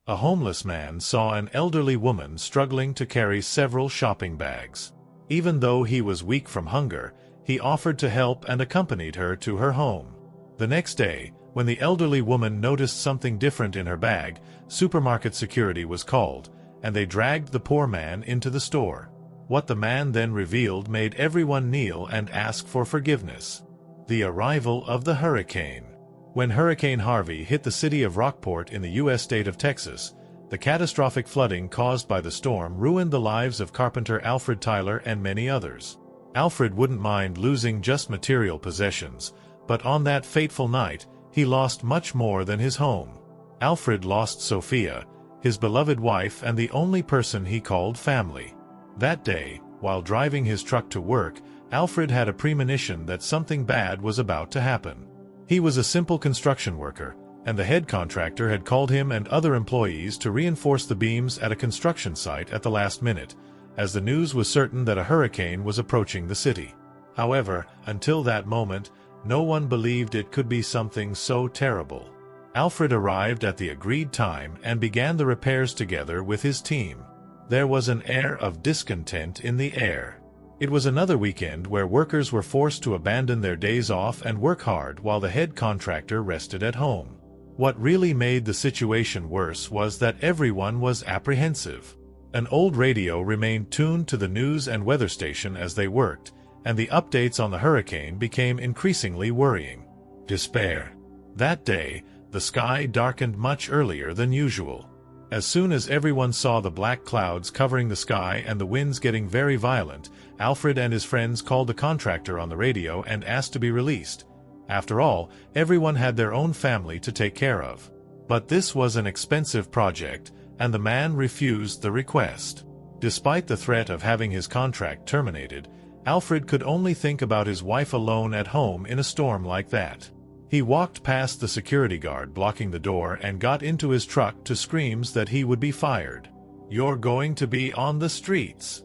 A homeless man saw an elderly woman struggling to carry several shopping bags. Even though he was weak from hunger, he offered to help and accompanied her to her home. The next day, when the elderly woman noticed something different in her bag, supermarket security was called, and they dragged the poor man into the store. What the man then revealed made everyone kneel and ask for forgiveness. The arrival of the hurricane. When Hurricane Harvey hit the city of Rockport in the U.S. state of Texas, the catastrophic flooding caused by the storm ruined the lives of carpenter Alfred Tyler and many others. Alfred wouldn't mind losing just material possessions, but on that fateful night, he lost much more than his home. Alfred lost Sophia, his beloved wife and the only person he called family. That day, while driving his truck to work, Alfred had a premonition that something bad was about to happen. He was a simple construction worker, and the head contractor had called him and other employees to reinforce the beams at a construction site at the last minute, as the news was certain that a hurricane was approaching the city. However, until that moment, no one believed it could be something so terrible. Alfred arrived at the agreed time and began the repairs together with his team. There was an air of discontent in the air. It was another weekend where workers were forced to abandon their days off and work hard while the head contractor rested at home. What really made the situation worse was that everyone was apprehensive. An old radio remained tuned to the news and weather station as they worked, and the updates on the hurricane became increasingly worrying. Despair. That day, the sky darkened much earlier than usual. As soon as everyone saw the black clouds covering the sky and the winds getting very violent, Alfred and his friends called the contractor on the radio and asked to be released. After all, everyone had their own family to take care of. But this was an expensive project, and the man refused the request. Despite the threat of having his contract terminated, Alfred could only think about his wife alone at home in a storm like that. He walked past the security guard blocking the door and got into his truck to screams that he would be fired. "You're going to be on the streets."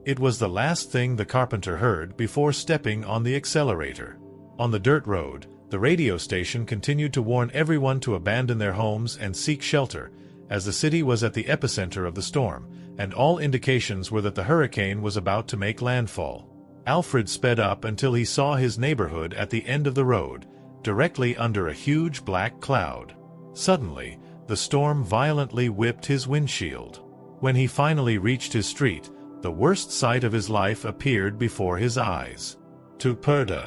It was the last thing the carpenter heard before stepping on the accelerator. On the dirt road, the radio station continued to warn everyone to abandon their homes and seek shelter, as the city was at the epicenter of the storm, and all indications were that the hurricane was about to make landfall. Alfred sped up until he saw his neighborhood at the end of the road, directly under a huge black cloud. Suddenly, the storm violently whipped his windshield. When he finally reached his street, the worst sight of his life appeared before his eyes. Todo.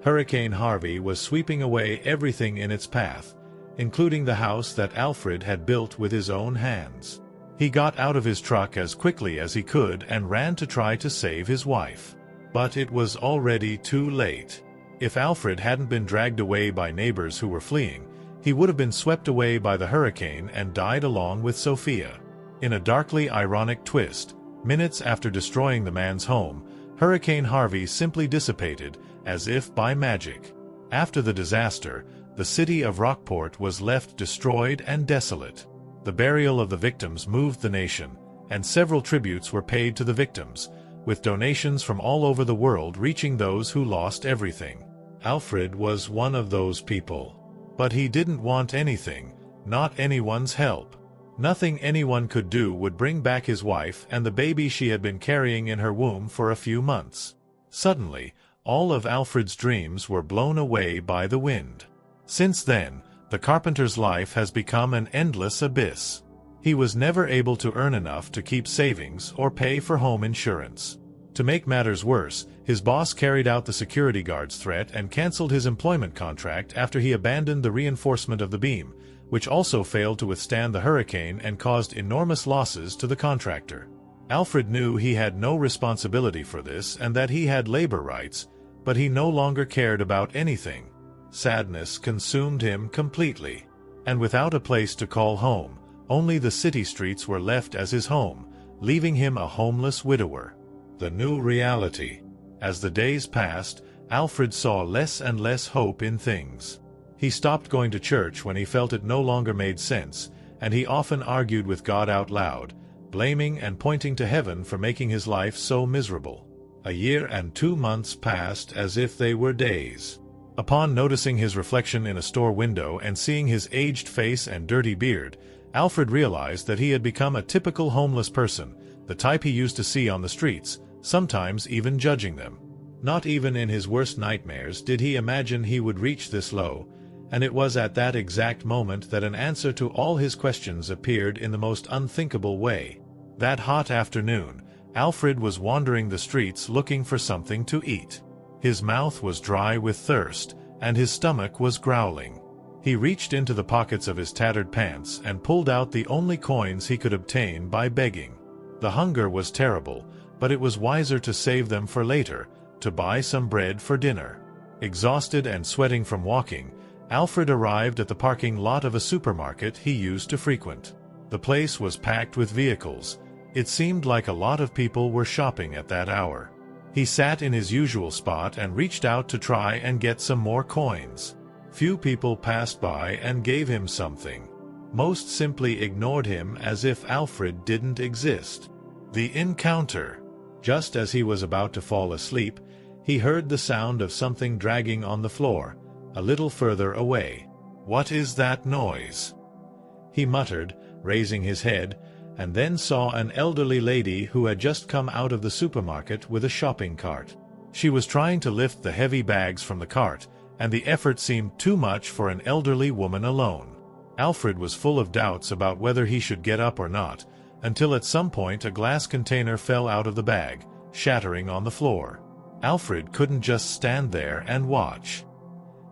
Hurricane Harvey was sweeping away everything in its path, including the house that Alfred had built with his own hands. He got out of his truck as quickly as he could and ran to try to save his wife. But it was already too late. If Alfred hadn't been dragged away by neighbors who were fleeing, he would have been swept away by the hurricane and died along with Sophia. In a darkly ironic twist, minutes after destroying the man's home, Hurricane Harvey simply dissipated, as if by magic. After the disaster, the city of Rockport was left destroyed and desolate. The burial of the victims moved the nation, and several tributes were paid to the victims, with donations from all over the world reaching those who lost everything. Alfred was one of those people. But he didn't want anything, not anyone's help. Nothing anyone could do would bring back his wife and the baby she had been carrying in her womb for a few months. Suddenly, all of Alfred's dreams were blown away by the wind. Since then, the carpenter's life has become an endless abyss. He was never able to earn enough to keep savings or pay for home insurance. To make matters worse, his boss carried out the security guard's threat and canceled his employment contract after he abandoned the reinforcement of the beam, which also failed to withstand the hurricane and caused enormous losses to the contractor. Alfred knew he had no responsibility for this and that he had labor rights, but he no longer cared about anything. Sadness consumed him completely. And without a place to call home, only the city streets were left as his home, leaving him a homeless widower. The new reality. As the days passed, Alfred saw less and less hope in things. He stopped going to church when he felt it no longer made sense, and he often argued with God out loud, blaming and pointing to heaven for making his life so miserable. A year and 2 months passed as if they were days. Upon noticing his reflection in a store window and seeing his aged face and dirty beard, Alfred realized that he had become a typical homeless person, the type he used to see on the streets, sometimes even judging them. Not even in his worst nightmares did he imagine he would reach this low, and it was at that exact moment that an answer to all his questions appeared in the most unthinkable way. That hot afternoon, Alfred was wandering the streets looking for something to eat. His mouth was dry with thirst, and his stomach was growling. He reached into the pockets of his tattered pants and pulled out the only coins he could obtain by begging. The hunger was terrible, but it was wiser to save them for later, to buy some bread for dinner. Exhausted and sweating from walking, Alfred arrived at the parking lot of a supermarket he used to frequent. The place was packed with vehicles. It seemed like a lot of people were shopping at that hour. He sat in his usual spot and reached out to try and get some more coins. Few people passed by and gave him something. Most simply ignored him as if Alfred didn't exist. The encounter. Just as he was about to fall asleep, he heard the sound of something dragging on the floor, a little further away. "What is that noise?" he muttered, raising his head, and then saw an elderly lady who had just come out of the supermarket with a shopping cart. She was trying to lift the heavy bags from the cart, and the effort seemed too much for an elderly woman alone. Alfred was full of doubts about whether he should get up or not, until at some point a glass container fell out of the bag, shattering on the floor. Alfred couldn't just stand there and watch.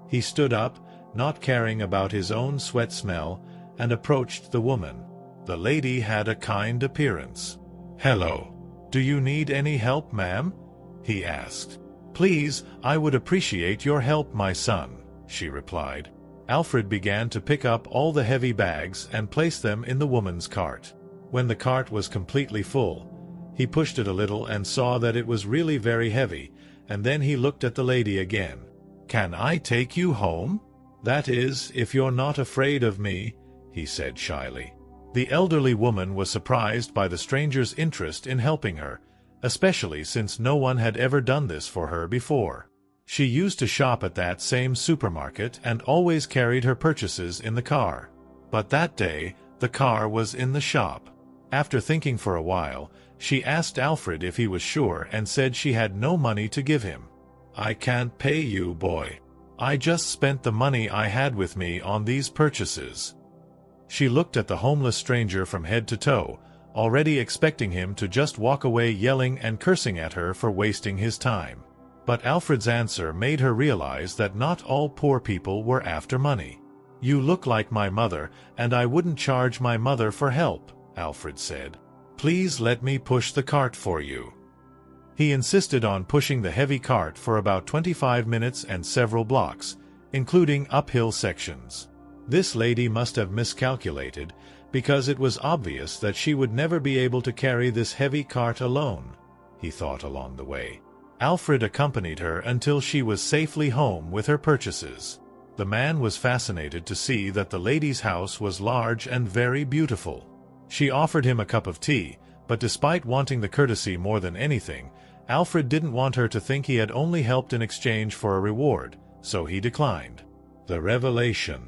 He stood up, not caring about his own sweat smell, and approached the woman. The lady had a kind appearance. "Hello. Do you need any help, ma'am?" he asked. "Please, I would appreciate your help, my son," she replied. Alfred began to pick up all the heavy bags and place them in the woman's cart. When the cart was completely full, he pushed it a little and saw that it was really very heavy, and then he looked at the lady again. "Can I take you home? That is, if you're not afraid of me," he said shyly. The elderly woman was surprised by the stranger's interest in helping her, especially since no one had ever done this for her before. She used to shop at that same supermarket and always carried her purchases in the car. But that day, the car was in the shop. After thinking for a while, she asked Alfred if he was sure and said she had no money to give him. "I can't pay you, boy. I just spent the money I had with me on these purchases." She looked at the homeless stranger from head to toe, already expecting him to just walk away yelling and cursing at her for wasting his time. But Alfred's answer made her realize that not all poor people were after money. "You look like my mother, and I wouldn't charge my mother for help," Alfred said. "Please let me push the cart for you." He insisted on pushing the heavy cart for about 25 minutes and several blocks, including uphill sections. This lady must have miscalculated, because it was obvious that she would never be able to carry this heavy cart alone, he thought along the way. Alfred accompanied her until she was safely home with her purchases. The man was fascinated to see that the lady's house was large and very beautiful. She offered him a cup of tea, but despite wanting the courtesy more than anything, Alfred didn't want her to think he had only helped in exchange for a reward, so he declined. The revelation.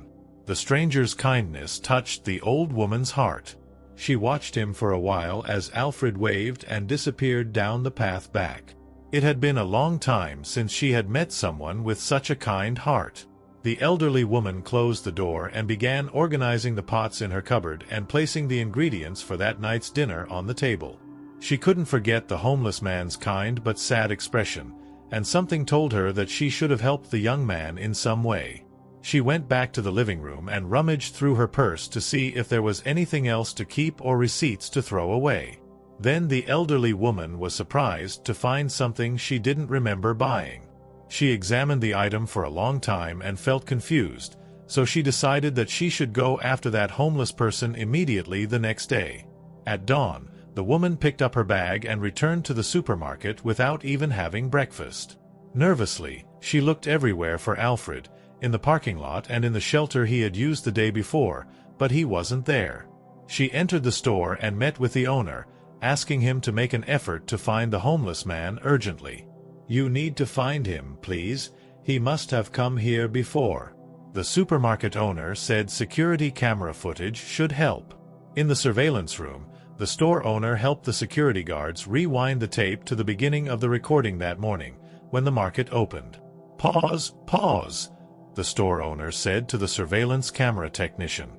The stranger's kindness touched the old woman's heart. She watched him for a while as Alfred waved and disappeared down the path back. It had been a long time since she had met someone with such a kind heart. The elderly woman closed the door and began organizing the pots in her cupboard and placing the ingredients for that night's dinner on the table. She couldn't forget the homeless man's kind but sad expression, and something told her that she should have helped the young man in some way. She went back to the living room and rummaged through her purse to see if there was anything else to keep or receipts to throw away. Then the elderly woman was surprised to find something she didn't remember buying. She examined the item for a long time and felt confused, so she decided that she should go after that homeless person immediately the next day. At dawn, the woman picked up her bag and returned to the supermarket without even having breakfast. Nervously, she looked everywhere for Alfred, in the parking lot and in the shelter he had used the day before, but he wasn't there. She entered the store and met with the owner, asking him to make an effort to find the homeless man urgently. "You need to find him, please. He must have come here before." The supermarket owner said security camera footage should help. In the surveillance room, the store owner helped the security guards rewind the tape to the beginning of the recording that morning, when the market opened. "Pause, pause," the store owner said to the surveillance camera technician.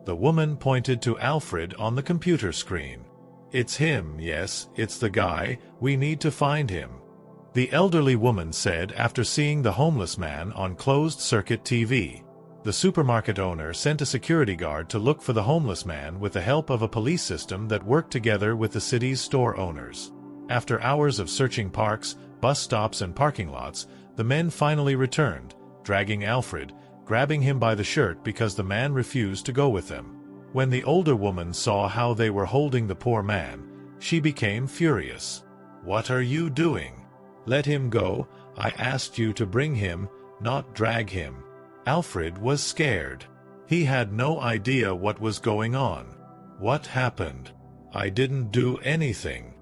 The woman pointed to Alfred on the computer screen. "It's him, yes, it's the guy, we need to find him," the elderly woman said after seeing the homeless man on closed-circuit TV. The supermarket owner sent a security guard to look for the homeless man with the help of a police system that worked together with the city's store owners. After hours of searching parks, bus stops and parking lots, the men finally returned, dragging Alfred, grabbing him by the shirt because the man refused to go with them. When the older woman saw how they were holding the poor man, she became furious. "What are you doing? Let him go. I asked you to bring him, not drag him." Alfred was scared. He had no idea what was going on. "What happened? I didn't do anything,"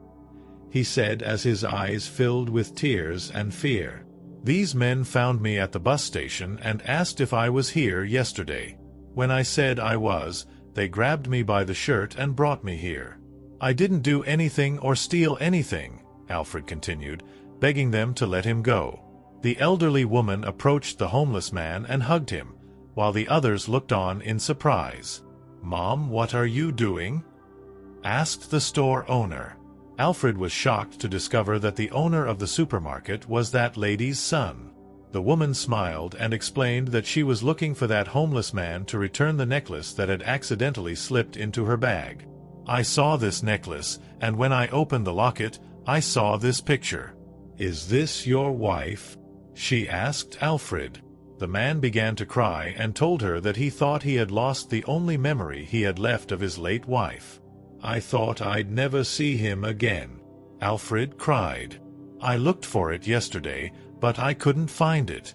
he said as his eyes filled with tears and fear. "These men found me at the bus station and asked if I was here yesterday. When I said I was, they grabbed me by the shirt and brought me here. I didn't do anything or steal anything," Alfred continued, begging them to let him go. The elderly woman approached the homeless man and hugged him, while the others looked on in surprise. "Mom, what are you doing?" asked the store owner. Alfred was shocked to discover that the owner of the supermarket was that lady's son. The woman smiled and explained that she was looking for that homeless man to return the necklace that had accidentally slipped into her bag. "I saw this necklace, and when I opened the locket, I saw this picture." "Is this your wife?" she asked Alfred. The man began to cry and told her that he thought he had lost the only memory he had left of his late wife. "I thought I'd never see him again," Alfred cried. "I looked for it yesterday, but I couldn't find it."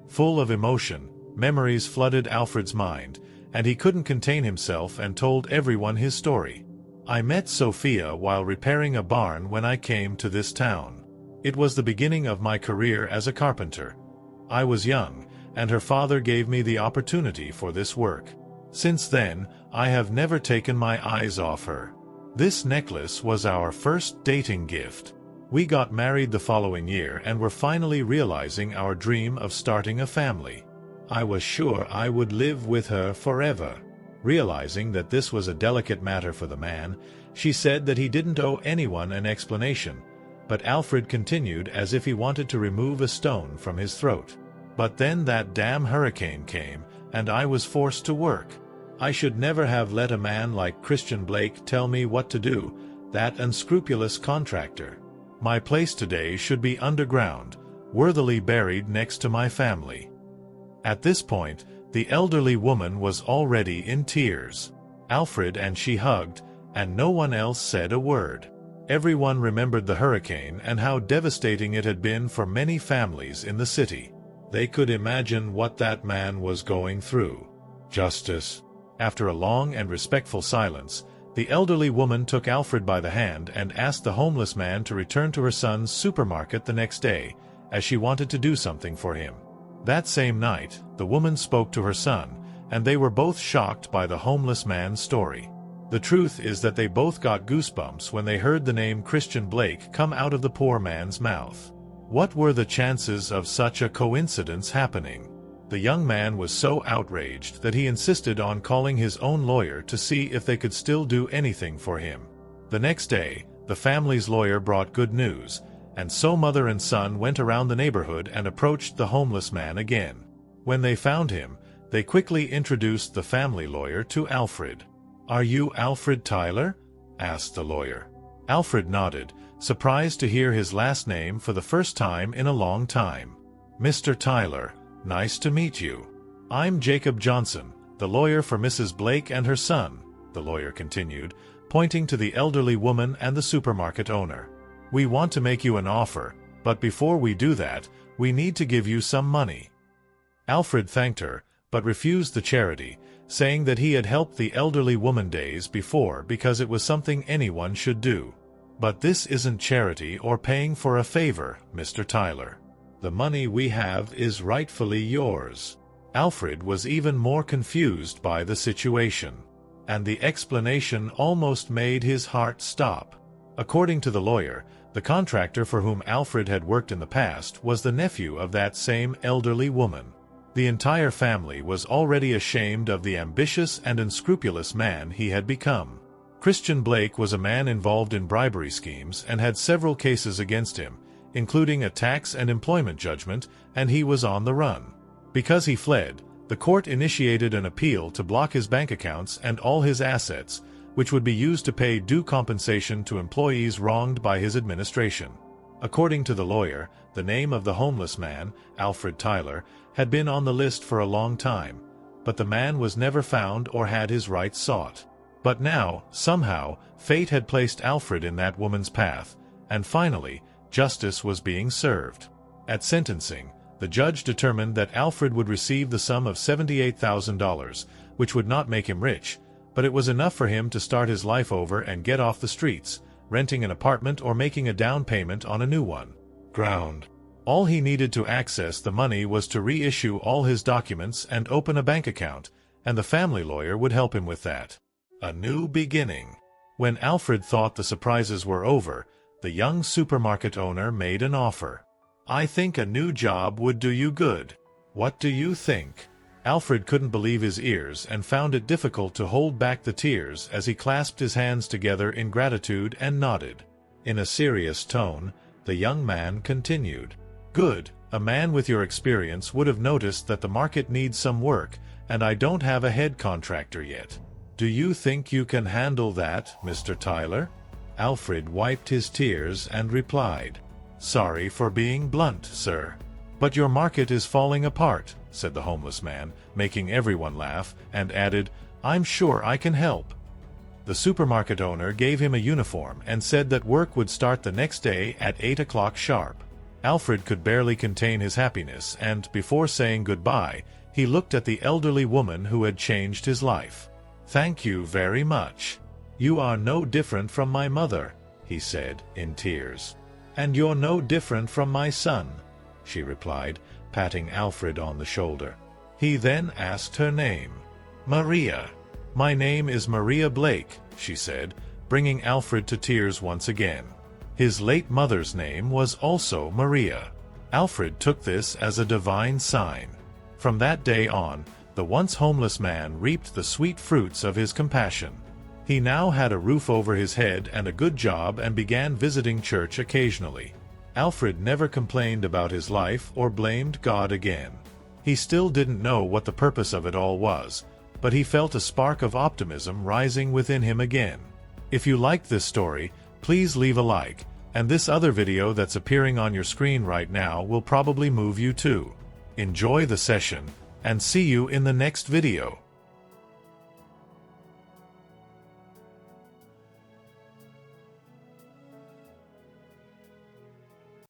Full of emotion, memories flooded Alfred's mind, and he couldn't contain himself and told everyone his story. "I met Sophia while repairing a barn when I came to this town. It was the beginning of my career as a carpenter. I was young, and her father gave me the opportunity for this work. Since then, I have never taken my eyes off her. This necklace was our first dating gift. We got married the following year and were finally realizing our dream of starting a family. I was sure I would live with her forever." Realizing that this was a delicate matter for the man, she said that he didn't owe anyone an explanation, but Alfred continued as if he wanted to remove a stone from his throat. "But then that damn hurricane came, and I was forced to work. I should never have let a man like Christian Blake tell me what to do, that unscrupulous contractor. My place today should be underground, worthily buried next to my family." At this point, the elderly woman was already in tears. Alfred and she hugged, and no one else said a word. Everyone remembered the hurricane and how devastating it had been for many families in the city. They could imagine what that man was going through. "Justice." After a long and respectful silence, the elderly woman took Alfred by the hand and asked the homeless man to return to her son's supermarket the next day, as she wanted to do something for him. That same night, the woman spoke to her son, and they were both shocked by the homeless man's story. The truth is that they both got goosebumps when they heard the name Christian Blake come out of the poor man's mouth. What were the chances of such a coincidence happening? The young man was so outraged that he insisted on calling his own lawyer to see if they could still do anything for him. The next day, the family's lawyer brought good news, and so mother and son went around the neighborhood and approached the homeless man again. When they found him, they quickly introduced the family lawyer to Alfred. "Are you Alfred Tyler?" asked the lawyer. Alfred nodded, surprised to hear his last name for the first time in a long time. "Mr. Tyler, nice to meet you. I'm Jacob Johnson, the lawyer for Mrs. Blake and her son," the lawyer continued, pointing to the elderly woman and the supermarket owner. "We want to make you an offer, but before we do that, we need to give you some money." Alfred thanked her, but refused the charity, saying that he had helped the elderly woman days before because it was something anyone should do. "But this isn't charity or paying for a favor, Mr. Tyler. The money we have is rightfully yours." Alfred was even more confused by the situation. and the explanation almost made his heart stop. According to the lawyer, the contractor for whom Alfred had worked in the past was the nephew of that same elderly woman. The entire family was already ashamed of the ambitious and unscrupulous man he had become. Christian Blake was a man involved in bribery schemes and had several cases against him, including a tax and employment judgment, and he was on the run. Because he fled, the court initiated an appeal to block his bank accounts and all his assets, which would be used to pay due compensation to employees wronged by his administration. According to the lawyer, the name of the homeless man, Alfred Tyler, had been on the list for a long time, but the man was never found or had his rights sought. But now, somehow, fate had placed Alfred in that woman's path, and finally, justice was being served. At sentencing, the judge determined that Alfred would receive the sum of $78,000, which would not make him rich, but it was enough for him to start his life over and get off the streets, renting an apartment or making a down payment on a new one. All he needed to access the money was to reissue all his documents and open a bank account, and the family lawyer would help him with that. A new beginning. When Alfred thought the surprises were over, the young supermarket owner made an offer. "I think a new job would do you good. What do you think?" Alfred couldn't believe his ears and found it difficult to hold back the tears as he clasped his hands together in gratitude and nodded. In a serious tone, the young man continued, "Good. A man with your experience would have noticed that the market needs some work, and I don't have a head contractor yet. Do you think you can handle that, Mr. Tyler?" Alfred wiped his tears and replied, "Sorry for being blunt, sir. But your market is falling apart," said the homeless man, making everyone laugh, and added, "I'm sure I can help." The supermarket owner gave him a uniform and said that work would start the next day at 8 o'clock sharp. Alfred could barely contain his happiness, and before saying goodbye, he looked at the elderly woman who had changed his life. "Thank you very much. You are no different from my mother," he said, in tears. "And you're no different from my son," she replied, patting Alfred on the shoulder. He then asked her name. "Maria. My name is Maria Blake," she said, bringing Alfred to tears once again. His late mother's name was also Maria. Alfred took this as a divine sign. From that day on, the once homeless man reaped the sweet fruits of his compassion. He now had a roof over his head and a good job and began visiting church occasionally. Alfred never complained about his life or blamed God again. He still didn't know what the purpose of it all was, but he felt a spark of optimism rising within him again. If you liked this story, please leave a like, and this other video that's appearing on your screen right now will probably move you too. Enjoy the session, and see you in the next video.